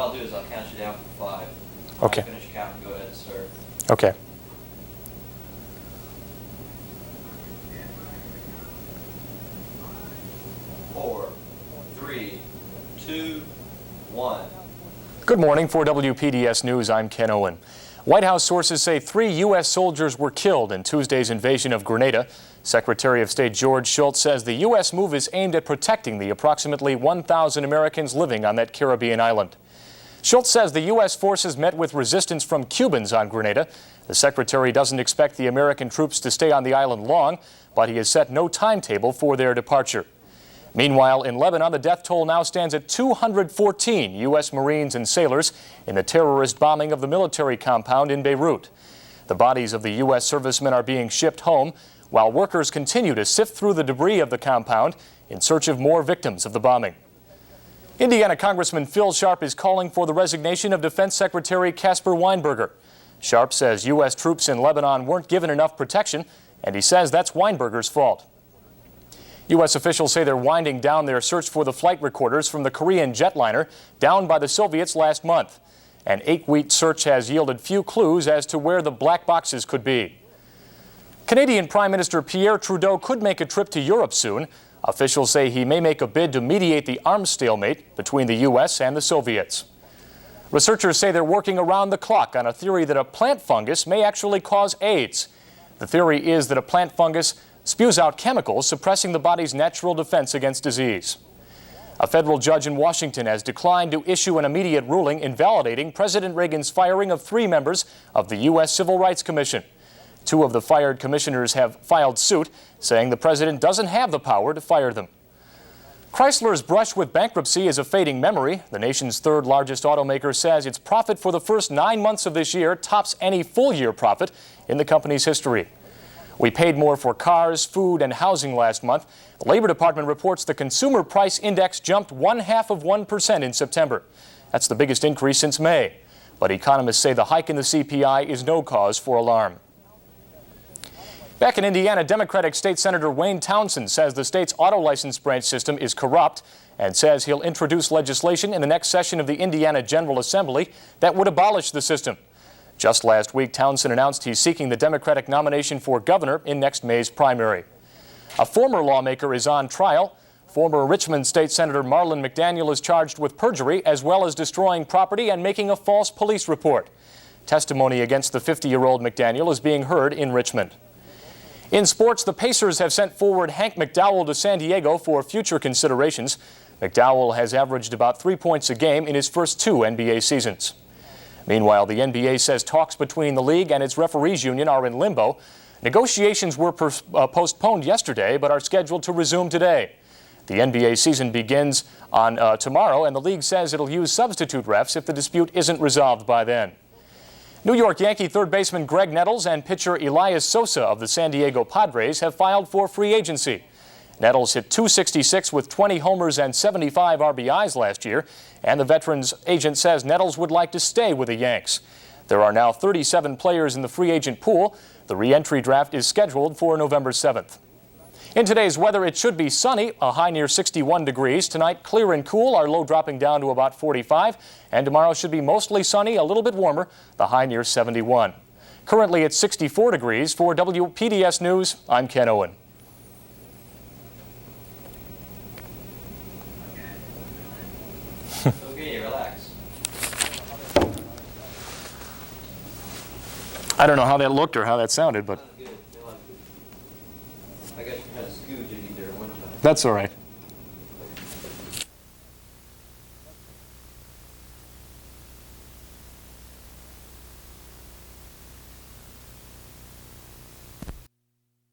I'll do is I'll count you down from 5. Okay. Finish counting, go ahead and start. Okay. Four, 3, 2, 1. Good morning. For WPDS News, I'm Ken Owen. White House sources say 3 U.S. soldiers were killed in Tuesday's invasion of Grenada. Secretary of State George Shultz says the U.S. move is aimed at protecting the approximately 1,000 Americans living on that Caribbean island. Shultz says the U.S. forces met with resistance from Cubans on Grenada. The secretary doesn't expect the American troops to stay on the island long, but he has set no timetable for their departure. Meanwhile, in Lebanon, the death toll now stands at 214 U.S. Marines and sailors in the terrorist bombing of the military compound in Beirut. The bodies of the U.S. servicemen are being shipped home, while workers continue to sift through the debris of the compound in search of more victims of the bombing. Indiana Congressman Phil Sharp is calling for the resignation of Defense Secretary Caspar Weinberger. Sharp says U.S. troops in Lebanon weren't given enough protection, and he says that's Weinberger's fault. U.S. officials say they're winding down their search for the flight recorders from the Korean jetliner downed by the Soviets last month. An 8-week search has yielded few clues as to where the black boxes could be. Canadian Prime Minister Pierre Trudeau could make a trip to Europe soon. Officials say he may make a bid to mediate the arms stalemate between the U.S. and the Soviets. Researchers say they're working around the clock on a theory that a plant fungus may actually cause AIDS. The theory is that a plant fungus spews out chemicals suppressing the body's natural defense against disease. A federal judge in Washington has declined to issue an immediate ruling invalidating President Reagan's firing of 3 members of the U.S. Civil Rights Commission. 2 of the fired commissioners have filed suit, saying the president doesn't have the power to fire them. Chrysler's brush with bankruptcy is a fading memory. The nation's 3rd largest automaker says its profit for the first 9 months of this year tops any full-year profit in the company's history. We paid more for cars, food, and housing last month. The Labor Department reports the Consumer Price Index jumped 0.5% in September. That's the biggest increase since May. But economists say the hike in the CPI is no cause for alarm. Back in Indiana, Democratic State Senator Wayne Townsend says the state's auto license branch system is corrupt and says he'll introduce legislation in the next session of the Indiana General Assembly that would abolish the system. Just last week, Townsend announced he's seeking the Democratic nomination for governor in next May's primary. A former lawmaker is on trial. Former Richmond State Senator Marlon McDaniel is charged with perjury as well as destroying property and making a false police report. Testimony against the 50-year-old McDaniel is being heard in Richmond. In sports, the Pacers have sent forward Hank McDowell to San Diego for future considerations. McDowell has averaged about 3 points a game in his first 2 NBA seasons. Meanwhile, the NBA says talks between the league and its referees union are in limbo. Negotiations were postponed yesterday but are scheduled to resume today. The NBA season begins on tomorrow, and the league says it'll use substitute refs if the dispute isn't resolved by then. New York Yankee third baseman Greg Nettles and pitcher Elias Sosa of the San Diego Padres have filed for free agency. Nettles hit .266 with 20 homers and 75 RBIs last year, and the veteran's agent says Nettles would like to stay with the Yanks. There are now 37 players in the free agent pool. The re-entry draft is scheduled for November 7th. In today's weather, it should be sunny, a high near 61 degrees. Tonight, clear and cool, our low dropping down to about 45. And tomorrow should be mostly sunny, a little bit warmer, the high near 71. Currently, it's 64 degrees. For WPDS News, I'm Ken Owen. Okay, relax. I don't know how that looked or how that sounded, but I got you kind of scooted in there one time. that's all right.